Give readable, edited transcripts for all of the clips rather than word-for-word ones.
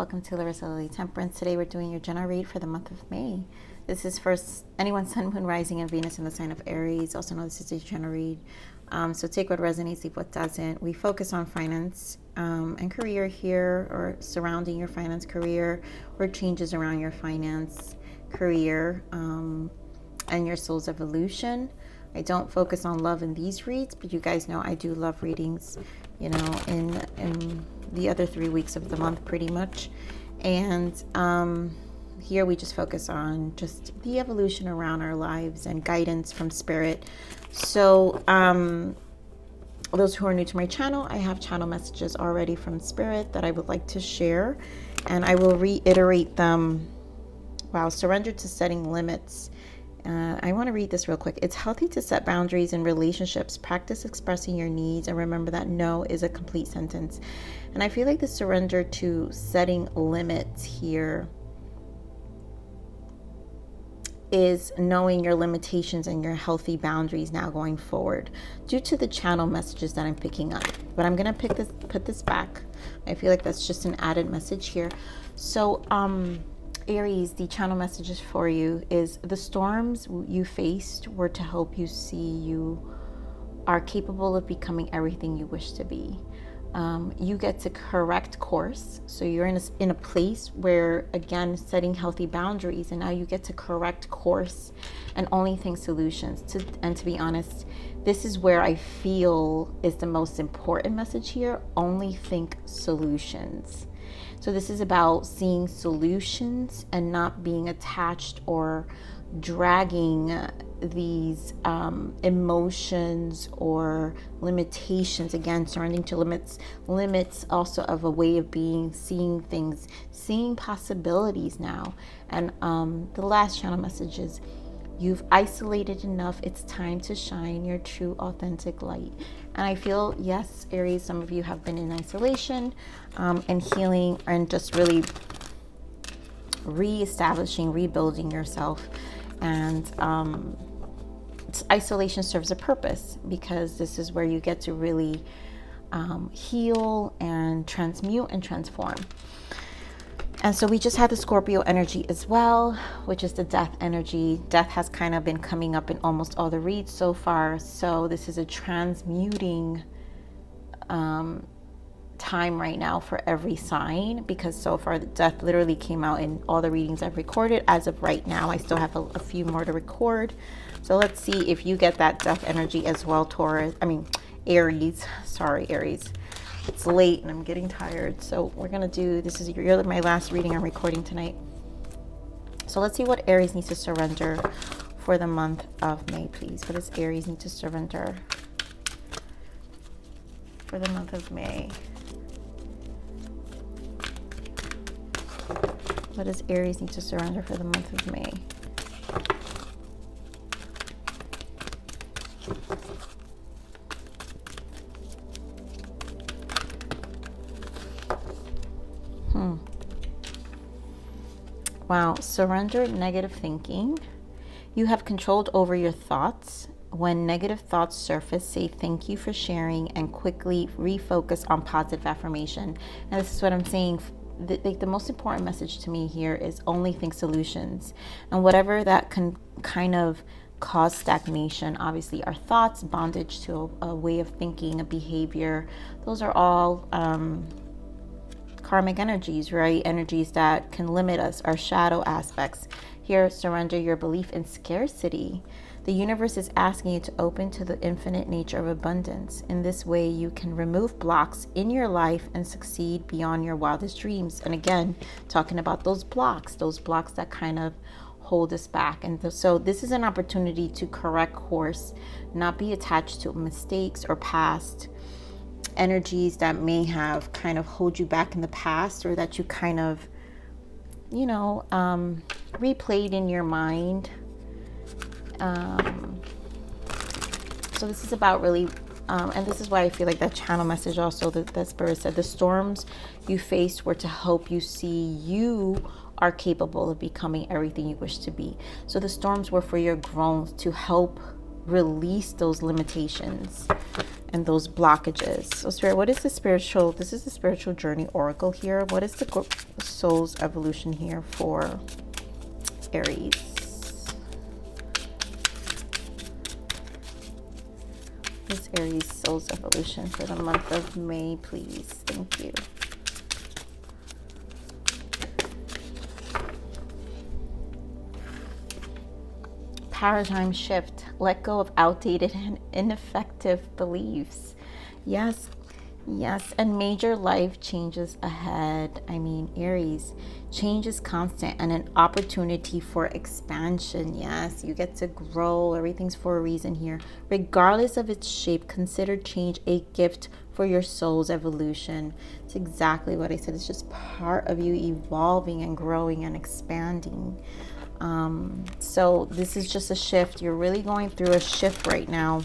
welcome to Larisa Lili Temperance. Today we're doing your general read for the month of May. This is for anyone, Sun, Moon, Rising, and Venus in the sign of Aries. Also know this is a general read. So take what resonates, leave what doesn't. We focus on finance and career here, or surrounding your finance, career, or changes around your finance, career, and your soul's evolution. I don't focus on love in these reads, but you guys know I do love readings, you know, in the other 3 weeks of the month pretty much. And here we just focus on just the evolution around our lives and guidance from spirit. So those who are new to my channel, I have channel messages already from spirit that I would like to share, and I will reiterate them. Wow, surrender to setting limits. I want to read this real quick. It's healthy to set boundaries in relationships. Practice expressing your needs, and remember that no is a complete sentence. And I feel like the surrender to setting limits here is knowing your limitations and your healthy boundaries now going forward, due to the channel messages that I'm picking up. But I'm gonna put this back. I feel like that's just an added message here. So Aries, the channel messages for you is the storms you faced were to help you see you are capable of becoming everything you wish to be. You get to correct course. So you're in a place where, again, setting healthy boundaries, and now you get to correct course and only think solutions. And to be honest, this is where I feel is the most important message here. Only think solutions. So this is about seeing solutions and not being attached or dragging these emotions or limitations. Again, surrendering to limits also of a way of being, seeing things, seeing possibilities now. And the last channel message is, you've isolated enough. It's time to shine your true, authentic light. And I feel, yes, Aries, some of you have been in isolation and healing, and just really reestablishing, rebuilding yourself. And isolation serves a purpose, because this is where you get to really heal and transmute and transform. And so we just had the Scorpio energy as well, which is the death energy. Death has kind of been coming up in almost all the reads so far. So this is a transmuting time right now for every sign, because so far the death literally came out in all the readings I've recorded. As of right now, I still have a few more to record. So let's see if you get that death energy as well, Aries. Sorry, Aries. It's late and I'm getting tired. So we're going to do, this is my last reading I'm recording tonight. So let's see what Aries needs to surrender for the month of May, please. What does Aries need to surrender for the month of May? What does Aries need to surrender for the month of May? Wow, surrender negative thinking. You have control over your thoughts. When negative thoughts surface, say thank you for sharing and quickly refocus on positive affirmation. And this is what I'm saying. The most important message to me here is only think solutions. And whatever that can kind of cause stagnation, obviously our thoughts, bondage to a way of thinking, a behavior, those are all karmic energies, right? Energies that can limit us, our shadow aspects. Here, surrender your belief in scarcity. The universe is asking you to open to the infinite nature of abundance. In this way, you can remove blocks in your life and succeed beyond your wildest dreams. And again, talking about those blocks that kind of hold us back. And so this is an opportunity to correct course, not be attached to mistakes or past energies that may have kind of hold you back in the past, or that you kind of, replayed in your mind. So this is about really, and this is why I feel like that channel message also, that Spirit said, the storms you faced were to help you see you are capable of becoming everything you wish to be. So the storms were for your growth, to help release those limitations. and those blockages. So Spirit, what is the spiritual, this is the spiritual journey oracle here. What is the soul's evolution here for Aries? What is Aries soul's evolution for the month of May, please? Thank you. Paradigm shift. Let go of outdated and ineffective beliefs. Yes, yes, and major life changes ahead. I mean, Aries, change is constant and an opportunity for expansion. Yes, you get to grow. Everything's for a reason here. Regardless of its shape, consider change a gift for your soul's evolution. It's exactly what I said. It's just part of you evolving and growing and expanding. So this is just a shift. You're really going through a shift right now,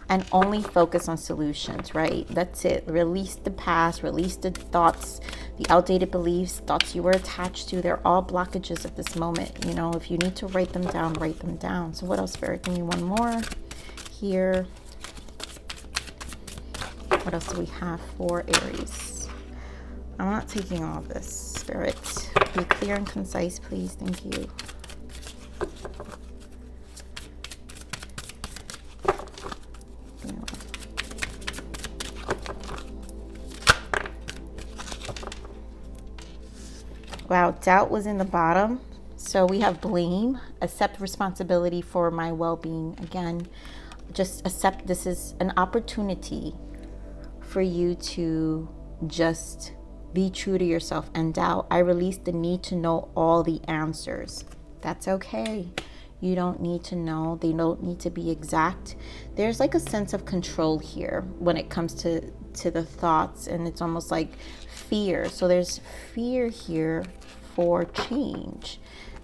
and only focus on solutions, right? That's it. Release the past, release the thoughts, the outdated beliefs, thoughts you were attached to. They're all blockages at this moment. You know, if you need to write them down, write them down. So what else, Spirit? Give me one more here. What else do we have for Aries? I'm not taking all of this, Spirit. Be clear and concise, please. Thank you. Wow, doubt was in the bottom. So we have blame, accept responsibility for my well-being. Again, just accept this is an opportunity for you to just be true to yourself and doubt. I release the need to know all the answers. That's okay. You don't need to know. They don't need to be exact. There's like a sense of control here when it comes to the thoughts, and it's almost like fear. So there's fear here for change,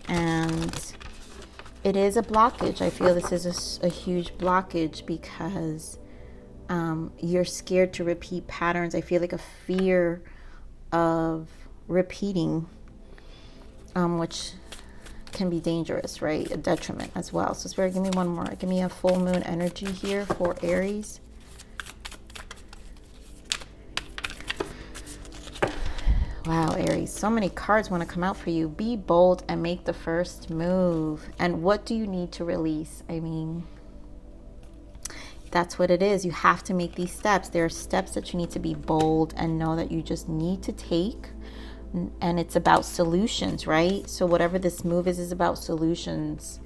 and it is a blockage. I feel this is a huge blockage because you're scared to repeat patterns. I feel like a fear of repeating, which can be dangerous, right? A detriment as well. So Spirit, give me one more. Give me a full moon energy here for Aries. Wow, Aries, so many cards want to come out for you. Be bold and make the first move. And what do you need to release? I mean, that's what it is. You have to make these steps. There are steps that you need to be bold and know that you just need to take. And it's about solutions, right? So whatever this move is about solutions.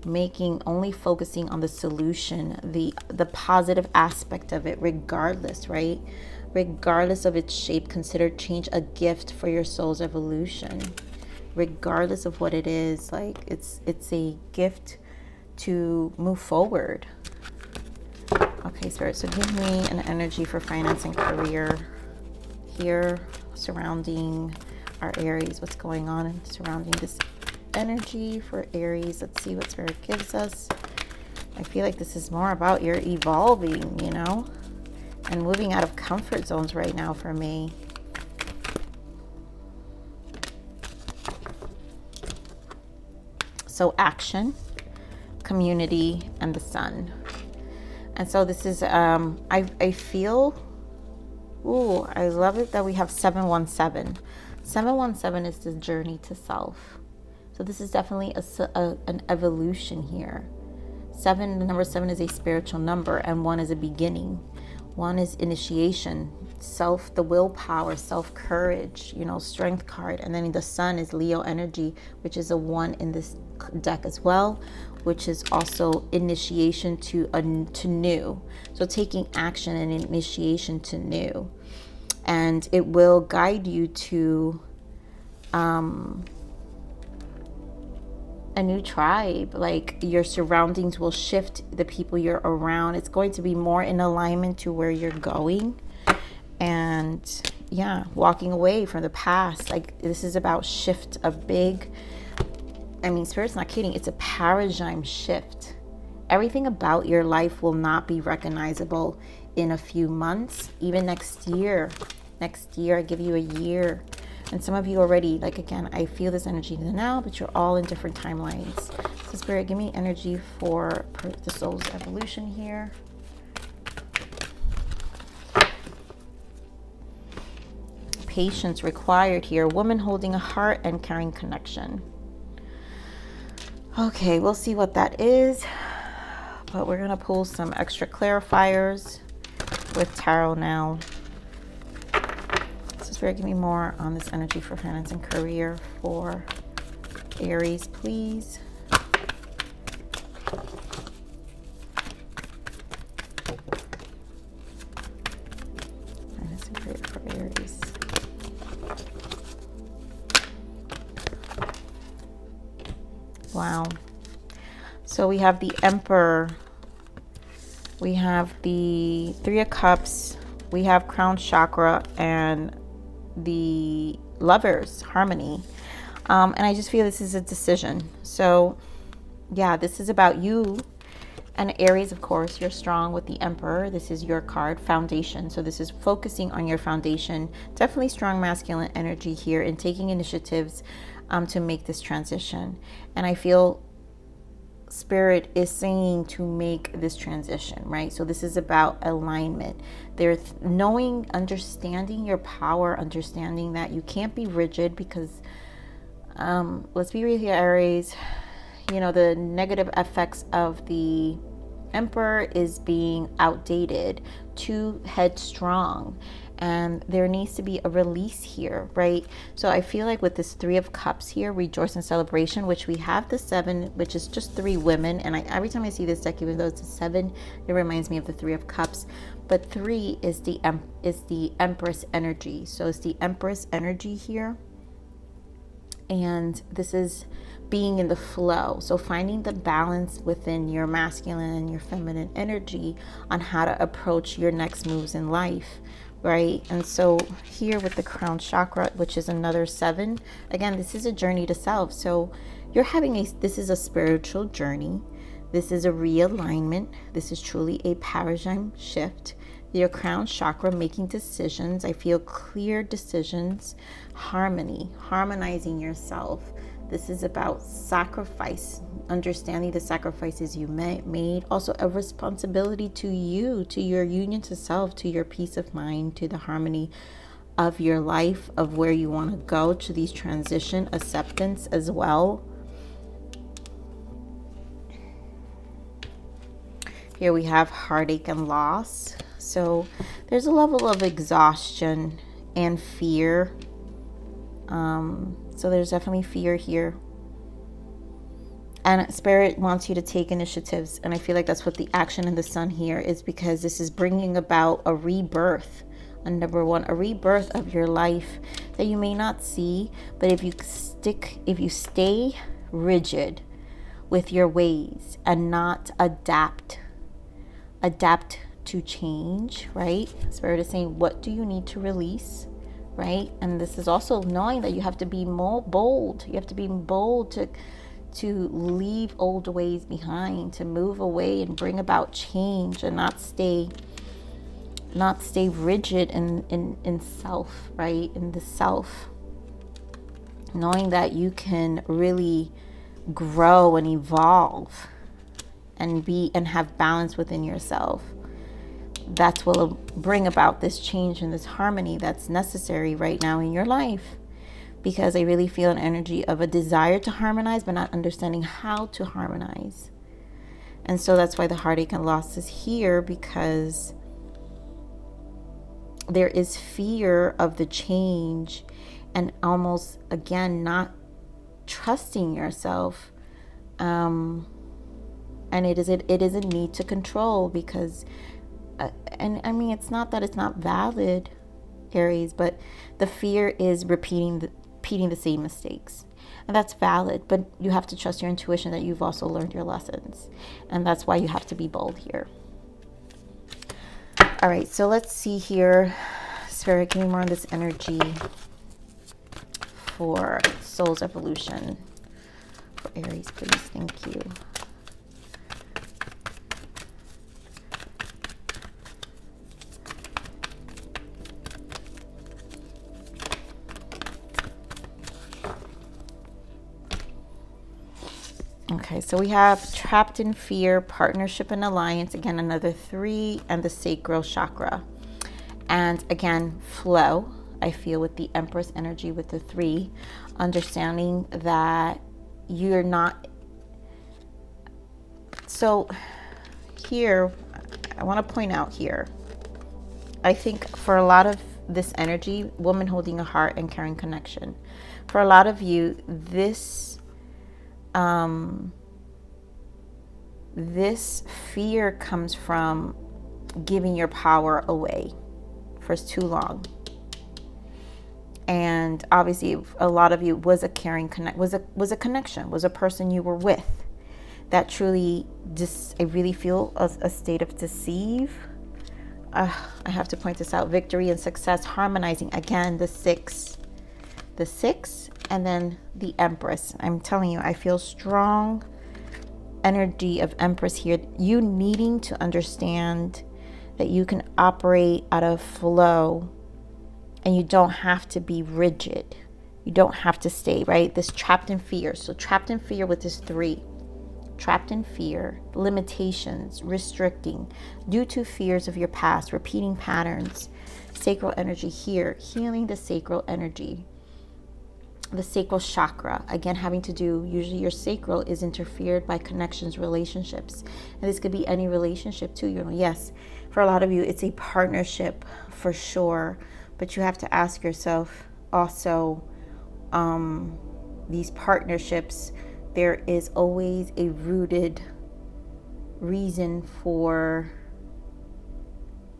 Only focusing on the solution, the positive aspect of it, regardless, right? Regardless of its shape, consider change a gift for your soul's evolution. Regardless of what it is, like it's a gift to move forward. Okay, Spirit, so give me an energy for finance and career here surrounding our Aries. What's going on surrounding this energy for Aries? Let's see what Spirit gives us. I feel like this is more about your evolving, you know, and moving out of comfort zones right now for me. So action, community, and the sun. And so this is, I feel, ooh, I love it that we have 717. 717 is the journey to self. So this is definitely an evolution here. The number 7 is a spiritual number, and 1 is a beginning. 1 is initiation, self, the willpower, self-courage, you know, strength card. And then the sun is Leo energy, which is a 1 in this deck as well, which is also initiation to new. So taking action and initiation to new. And it will guide you to a new tribe. Like your surroundings will shift, the people you're around. It's going to be more in alignment to where you're going. And yeah, walking away from the past. Like this is about shift, a big, I mean, Spirit's not kidding. It's a paradigm shift. Everything about your life will not be recognizable in a few months, even next year. Next year, I give you a year. And some of you already, like, again, I feel this energy now, but you're all in different timelines. So Spirit, give me energy for the soul's evolution here. patience required here. Woman holding a heart and carrying connection. Okay, we'll see what that is. But we're going to pull some extra clarifiers with tarot now. So Spirit, give me more on this energy for finance and career for Aries, please. Finance and career for Aries. Wow. So we have the Emperor. We have the Three of Cups. We have Crown Chakra and the Lovers, Harmony. And I just feel this is a decision. So yeah, this is about you and Aries, of course. You're strong with the Emperor. This is your card, foundation. So this is focusing on your foundation. Definitely strong masculine energy here and taking initiatives to make this transition. And I feel Spirit is saying to make this transition, right? So this is about alignment. There's knowing, understanding your power, understanding that you can't be rigid because let's be real here, Aries, you know, the negative effects of the Emperor is being outdated, too headstrong, and there needs to be a release here, right? So I feel like with this Three of Cups here, rejoice and celebration, which we have the 7, which is just 3 women, and every time I see this deck, even though it's a 7, it reminds me of the Three of Cups, but 3 is the Empress energy. So it's the Empress energy here, and this is being in the flow. So finding the balance within your masculine and your feminine energy on how to approach your next moves in life, right? And so here with the Crown Chakra, which is another 7, again, this is a journey to self. So you're having this is a spiritual journey. This is a realignment. This is truly a paradigm shift. Your Crown Chakra, making decisions. I feel clear decisions, harmony, harmonizing yourself. This is about sacrifice, understanding the sacrifices you made. Also a responsibility to you, to your union to self, to your peace of mind, to the harmony of your life, of where you want to go, to these transition, acceptance as well. Here we have heartache and loss. So there's a level of exhaustion and fear. So there's definitely fear here. And Spirit wants you to take initiatives. And I feel like that's what the action in the Sun here is, because this is bringing about a rebirth. And number 1, a rebirth of your life that you may not see. But if you stay rigid with your ways and not adapt to change, right? Spirit is saying, what do you need to release? Right? And this is also knowing that you have to be more bold. You have to be bold to leave old ways behind, to move away and bring about change, and not stay rigid in self, right? In the self. Knowing that you can really grow and evolve and have balance within yourself. That's what will bring about this change and this harmony that's necessary right now in your life. Because I really feel an energy of a desire to harmonize, but not understanding how to harmonize. And so that's why the heartache and loss is here, because there is fear of the change and almost, again, not trusting yourself. And it is a need to control, because and I mean, it's not that it's not valid, Aries, but the fear is repeating the same mistakes. And that's valid, but you have to trust your intuition that you've also learned your lessons. And that's why you have to be bold here. All right, so let's see here. Spirit, give me more on this energy for soul's evolution for Aries, please. Thank you. Okay, so we have trapped in fear, partnership and alliance, again, another 3, and the sacral chakra. And again, flow, I feel, with the Empress energy with the 3, understanding that you're not. So here, I want to point out here, I think for a lot of this energy, woman holding a heart and caring connection, for a lot of you, this fear comes from giving your power away for too long. And obviously a lot of you was a caring was a connection, was a person you were with that truly I really feel a state of deceive. I have to point this out. Victory and success harmonizing. Again, the 6, and then the Empress. I'm telling you, I feel strong energy of Empress here. You needing to understand that you can operate out of flow, and you don't have to be rigid. You don't have to stay, right? This trapped in fear. So trapped in fear with this 3. Trapped in fear, limitations, restricting, due to fears of your past, repeating patterns. Sacral energy here, healing the sacral energy. The sacral chakra, again, having to do, usually your sacral is interfered by connections, relationships. And this could be any relationship too. You know, yes, for a lot of you, it's a partnership for sure. But you have to ask yourself also, these partnerships, there is always a rooted reason for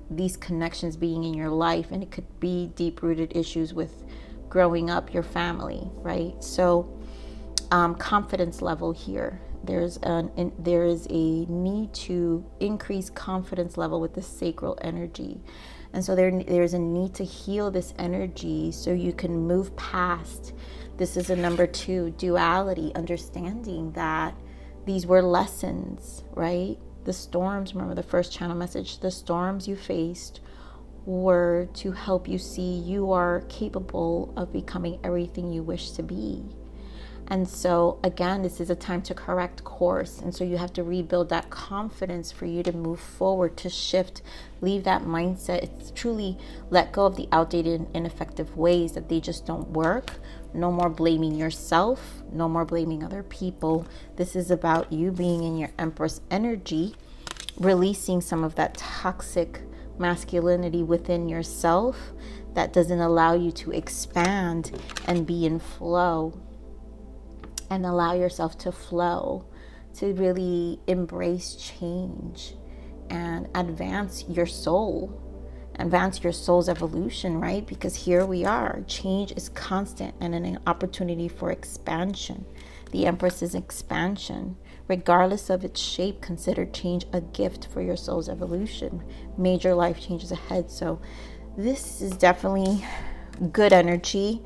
these connections being in your life. And it could be deep-rooted issues with growing up, your family, right? So confidence level here. There is a need to increase confidence level with the sacral energy. And so there's a need to heal this energy so you can move past. This is a number 2, duality, understanding that these were lessons, right? The storms, remember the first channel message, the storms you faced were to help you see you are capable of becoming everything you wish to be. And so again, this is a time to correct course. And so you have to rebuild that confidence for you to move forward, to shift, leave that mindset. It's truly let go of the outdated and ineffective ways that they just don't work. No more blaming yourself, no more blaming other people. This is about you being in your Empress energy, releasing some of that toxic masculinity within yourself that doesn't allow you to expand and be in flow. And allow yourself to flow, to really embrace change and advance your soul, advance your soul's evolution, right? Because here we are. Change is constant and an opportunity for expansion. The Empress is expansion. Regardless of its shape, consider change a gift for your soul's evolution. Major life changes ahead. So this is definitely good energy,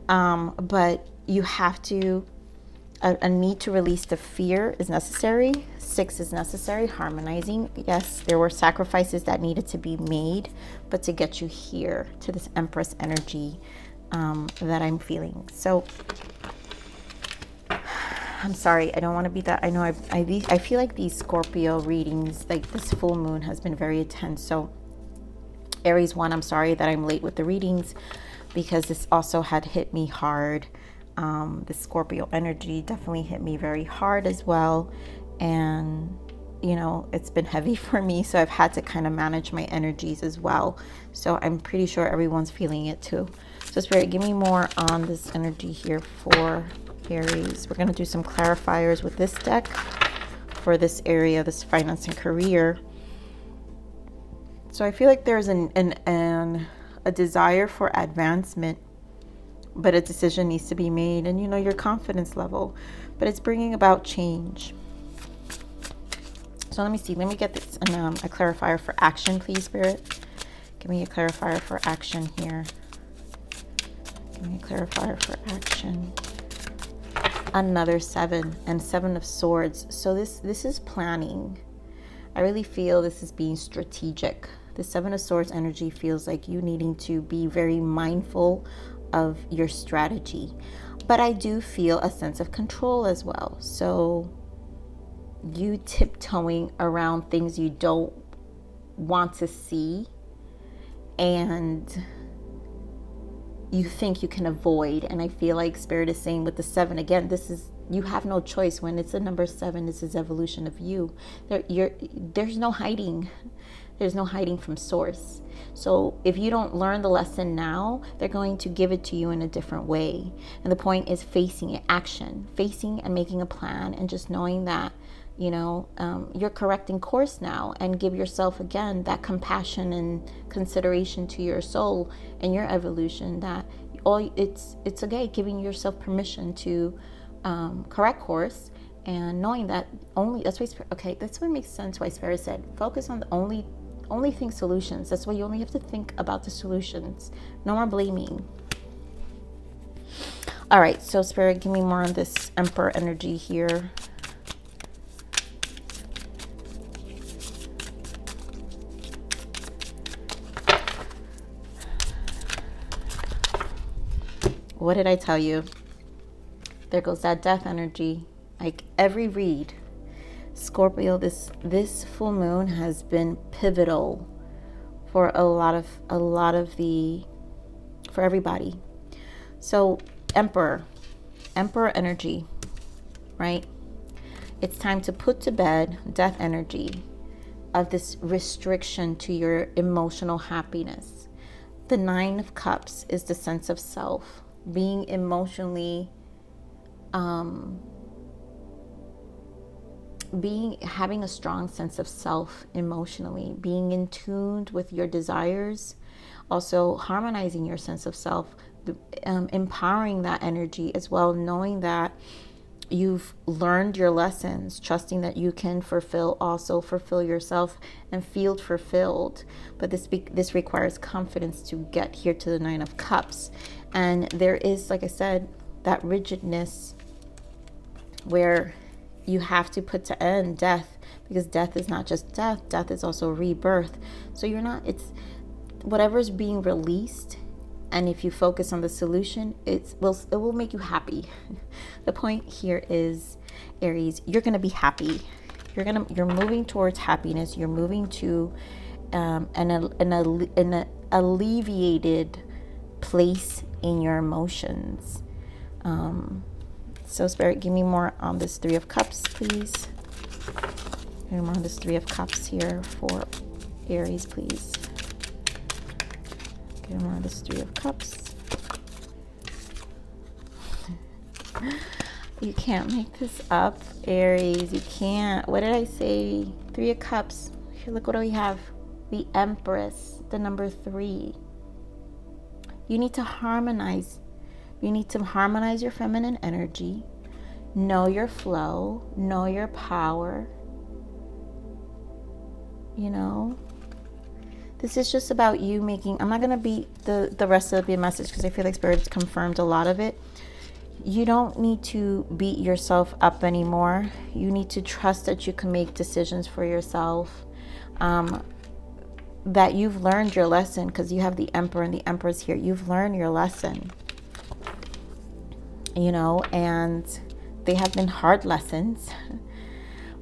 but you have to, a need to release the fear is necessary. 6 is necessary, harmonizing. Yes, there were sacrifices that needed to be made, but to get you here to this Empress energy that I'm feeling. So I'm sorry, I don't want to be that. I know I feel like these Scorpio readings, like this full moon has been very intense. So Aries 1, I'm sorry that I'm late with the readings because this also had hit me hard. The Scorpio energy definitely hit me very hard as well. And, you know, it's been heavy for me. So I've had to kind of manage my energies as well. So I'm pretty sure everyone's feeling it too. So Spirit, give me more on this energy here for Aries. We're going to do some clarifiers with this deck for this area, this finance and career. So I feel like there's a desire for advancement, but a decision needs to be made, and you know your confidence level, but it's bringing about change. So let me see, let me get this a clarifier for action, please, Spirit. Give me a clarifier for action here. Give me a clarifier for action. Another 7 and 7 of Swords. So this is planning. I really feel this is being strategic. The 7 of Swords energy feels like you needing to be very mindful of your strategy, but I do feel a sense of control as well. So you tiptoeing around things you don't want to see and you think you can avoid. And I feel like Spirit is saying with the 7, again, this is, you have no choice. When it's the number 7, this is evolution of you. There's no hiding. There's no hiding from source. So if you don't learn the lesson now, they're going to give it to you in a different way. And the point is facing it, action, facing and making a plan, and just knowing that, you know, you're correcting course now, and give yourself again that compassion and consideration to your soul and your evolution, that it's okay, giving yourself permission to correct course, and knowing that only, that's why that's what makes sense why Spirit said focus on the only thing, solutions. That's why you only have to think about the solutions. No more blaming. All right, so Spirit, give me more on this Emperor energy here. What did I tell you? There goes that death energy. Like every read, Scorpio, this full moon has been pivotal for for everybody. So Emperor energy, right? It's time to put to bed death energy of this restriction to your emotional happiness. The 9 of Cups is the sense of self, being emotionally having a strong sense of self emotionally, being in tune with your desires, also harmonizing your sense of self, empowering that energy as well, knowing that you've learned your lessons, trusting that you can fulfill yourself and feel fulfilled. But this requires confidence to get here to the 9 of Cups. And there is, like I said, that rigidness where you have to put to end death, because death is not just death is also rebirth. So it's whatever's being released, and if you focus on the solution, it will make you happy. The point here is, Aries, you're going to be happy. You're moving towards happiness. You're moving to an alleviated place in your emotions. So Spirit, give me more on this 3 of Cups, please. Give me more on this 3 of Cups here for Aries, please. Give me more on this 3 of Cups. You can't make this up, Aries. You can't. What did I say? 3 of Cups. Here, look what we have. The Empress, the number 3. You need to harmonize. You need to harmonize your feminine energy, know your flow, know your power. You know, this is just about you making, I'm not going to beat the rest of the message because I feel like Spirit's confirmed a lot of it. You don't need to beat yourself up anymore. You need to trust that you can make decisions for yourself. That you've learned your lesson, because you have the Emperor and the Empress here. You've learned your lesson. You know, and they have been hard lessons,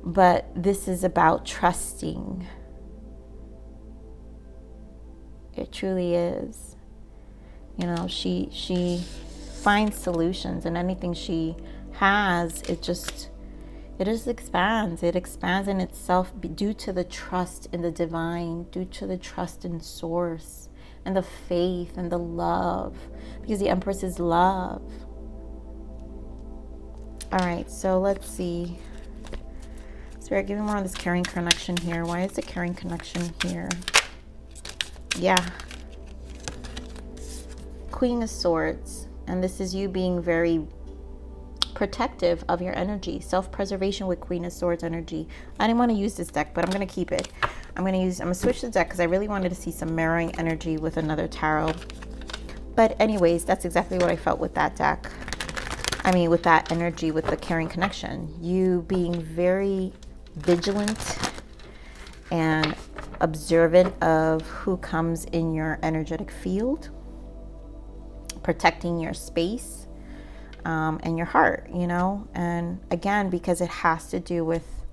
but this is about trusting. It truly is. You know, she finds solutions, and anything she has, it just expands. It expands in itself due to the trust in the divine, due to the trust in source, and the faith and the love, because the Empress is love. All right, so let's see. Spirit, give me more on this caring connection here. Why is the caring connection here? Yeah. Queen of Swords. And this is you being very protective of your energy. Self-preservation with Queen of Swords energy. I didn't want to use this deck, but I'm going to keep it. I'm going to switch the deck because I really wanted to see some mirroring energy with another tarot. But anyways, that's exactly what I felt with that deck. I mean, with that energy, with the caring connection, you being very vigilant and observant of who comes in your energetic field, protecting your space and your heart, you know, and again, because it has to do with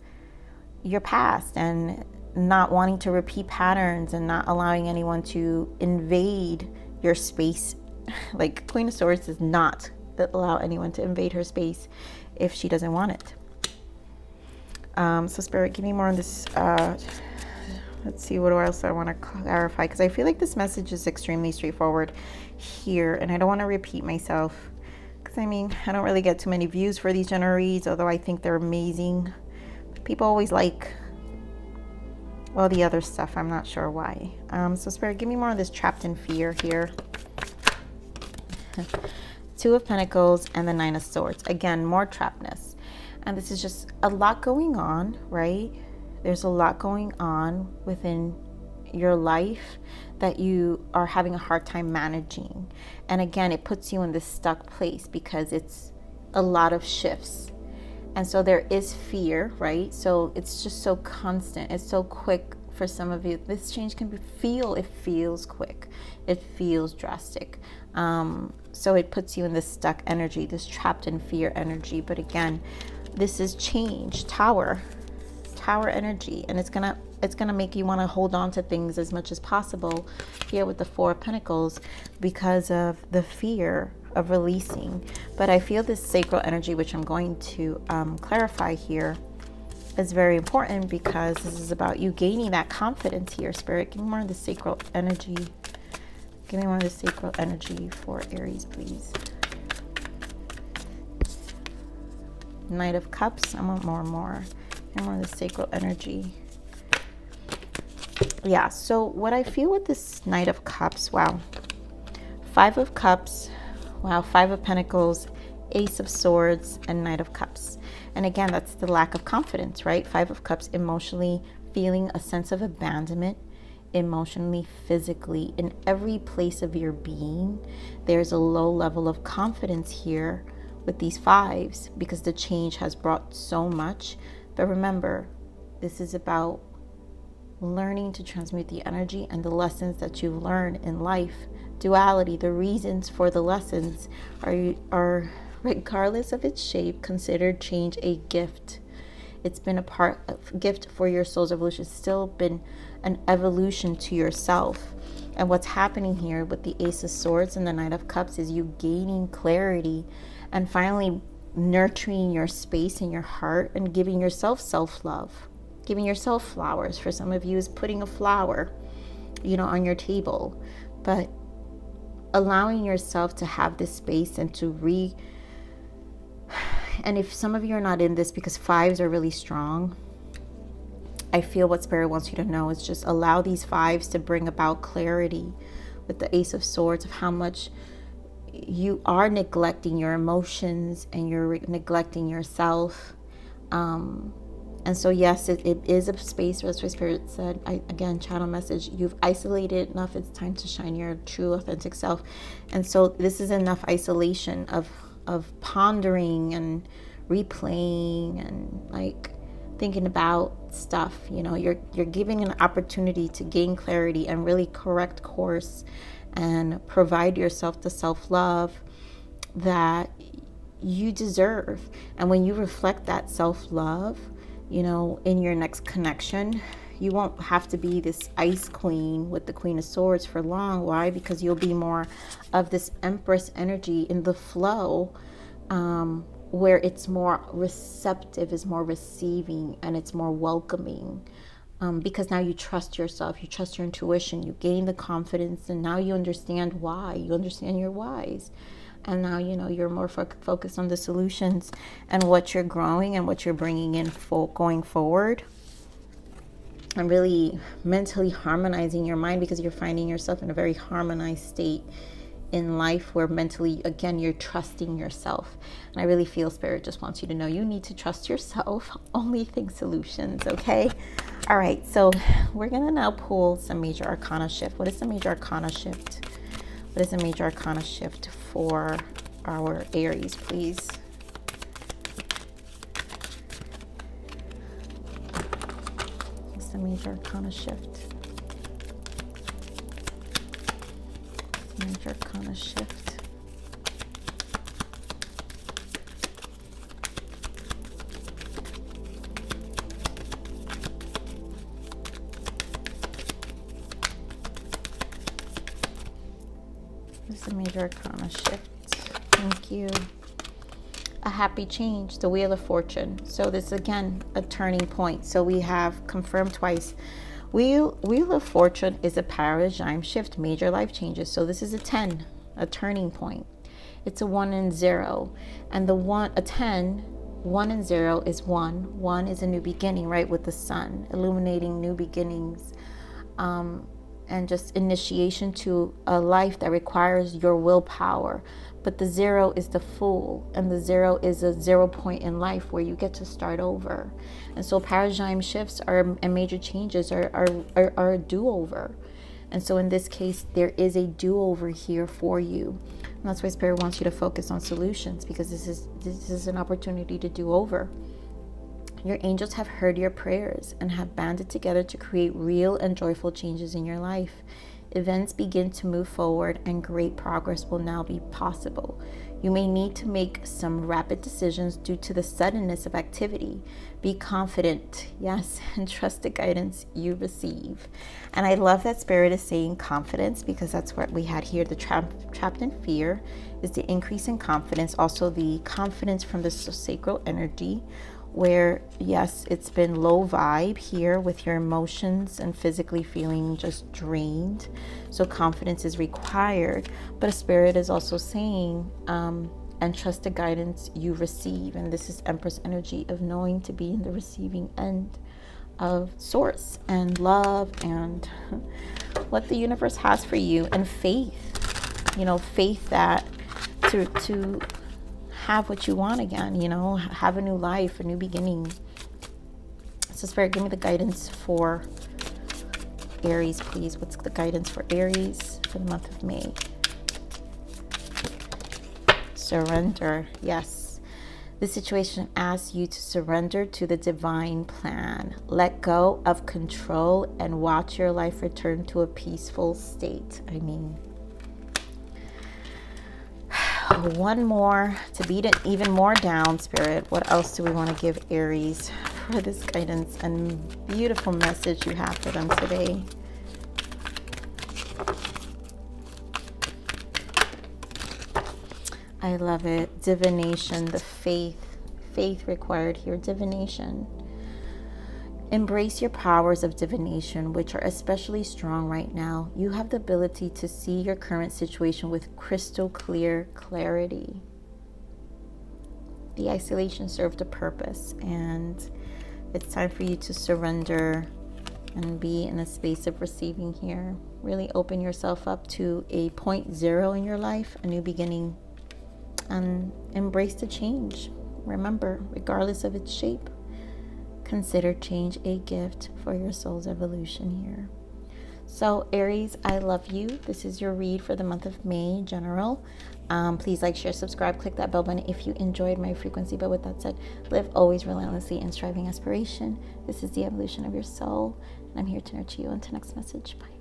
your past and not wanting to repeat patterns and not allowing anyone to invade your space Like, Queen of Swords does not allow anyone to invade her space if she doesn't want it. So Spirit, give me more on this. Let's see, what else I want to clarify, because I feel like this message is extremely straightforward here, and I don't want to repeat myself, because I mean, I don't really get too many views for these general reads, although I think they're amazing. People always like all the other stuff. I'm not sure why. So Spirit, give me more of this trapped in fear here. Two of Pentacles and the Nine of Swords. Again, more trappedness. And this is just a lot going on, right? There's a lot going on within your life that you are having a hard time managing. And again, it puts you in this stuck place because it's a lot of shifts. And so there is fear, right? So it's just so constant. It's so quick for some of you. This change can it feels quick. It feels drastic. So it puts you in this stuck energy, this trapped in fear energy. But again, this is change, tower energy, and it's gonna make you want to hold on to things as much as possible here with the Four of Pentacles because of the fear of releasing. But I feel this sacral energy, which I'm going to clarify here, is very important, because this is about you gaining that confidence here. Spirit, give me more of the sacral energy. Give me more of the sacral energy for Aries, please. Knight of Cups. I want more and more. And more of the sacral energy. Yeah, so what I feel with this Knight of Cups, wow. Five of Cups, wow, Five of Pentacles, Ace of Swords, and Knight of Cups. And again, that's the lack of confidence, right? Five of Cups, emotionally feeling a sense of abandonment, emotionally, physically, in every place of your being. There's a low level of confidence here with these fives because the change has brought so much. But remember, this is about learning to transmute the energy and the lessons that you learn in life. Duality, the reasons for the lessons are regardless of its shape, considered change a gift. It's been a part of gift for your soul's evolution. It's still been an evolution to yourself. And what's happening here with the Ace of Swords and the Knight of Cups is you gaining clarity and finally nurturing your space in your heart and giving yourself self-love, giving yourself flowers. For some of you is putting a flower, on your table, but allowing yourself to have this space and to and if some of you are not in this because fives are really strong, I feel what Spirit wants you to know is just allow these fives to bring about clarity with the Ace of Swords of how much you are neglecting your emotions and you're neglecting yourself. And so, yes, it is a space where, that's why Spirit said, again, channel message, you've isolated enough. It's time to shine your true, authentic self. And so this is enough isolation of pondering and replaying and like thinking about stuff. You're giving an opportunity to gain clarity and really correct course and provide yourself the self-love that you deserve. And when you reflect that self-love, in your next connection, you won't have to be this ice queen with the Queen of Swords for long. Why? Because you'll be more of this Empress energy in the flow, where it's more receptive, is more receiving, and it's more welcoming. Because now you trust yourself, you trust your intuition, you gain the confidence, and now you understand why. You understand your whys. And now, you're more focused on the solutions and what you're growing and what you're bringing in going forward. And really mentally harmonizing your mind, because you're finding yourself in a very harmonized state in life where mentally, again, you're trusting yourself. And I really feel Spirit just wants you to know you need to trust yourself. Only think solutions, okay? All right, so we're going to now pull some major arcana shift. What is the major arcana shift? What is the major arcana shift for our Aries, please? What's the major arcana shift? Major arcana shift. the major arcana shift. Thank you. A happy change, the Wheel of Fortune. So this, again, a turning point. So we have confirmed twice. Wheel of Fortune is a paradigm shift, major life changes. So this is a 10, a turning point. It's a 1 and 0. And a 10, 1 and 0 is 1. 1 is a new beginning, right? With the sun, illuminating new beginnings. And just initiation to a life that requires your willpower. But the 0 is the Fool, and the 0 is a 0 point in life where you get to start over. And so paradigm shifts and major changes are a do-over. And so in this case, there is a do-over here for you. And that's why Spirit wants you to focus on solutions, because this is an opportunity to do over. Your angels have heard your prayers and have banded together to create real and joyful changes in your life. Events begin to move forward and great progress will now be possible. You may need to make some rapid decisions due to the suddenness of activity. Be confident, yes, and trust the guidance you receive. And I love that Spirit is saying confidence, because that's what we had here. The trapped in fear is the increase in confidence. Also the confidence from the sacral energy, where, yes, it's been low vibe here with your emotions and physically feeling just drained. So confidence is required. But a Spirit is also saying, and trust the guidance you receive. And this is Empress energy of knowing to be in the receiving end of source and love and what the universe has for you. And faith, faith that to have what you want again, have a new life, a new beginning. So Spirit, give me the guidance for Aries, please. What's the guidance for Aries for the month of May? Surrender. Yes. This situation asks you to surrender to the divine plan. Let go of control and watch your life return to a peaceful state. One more to beat it even more down, Spirit. What else do we want to give Aries for this guidance and beautiful message you have for them today? I love it. Divination, the faith required here. Divination. Embrace your powers of divination, which are especially strong right now. You have the ability to see your current situation with crystal clear clarity. The isolation served a purpose, and it's time for you to surrender and be in a space of receiving here. Really open yourself up to a point zero in your life, a new beginning, and embrace the change. Remember, regardless of its shape, consider change a gift for your soul's evolution here. So Aries, I love you. This is your read for the month of May, general. Please like, share, subscribe, click that bell button if you enjoyed my frequency. But with that said, live always relentlessly in striving aspiration. This is the evolution of your soul, and I'm here to nurture you. Until next message, bye.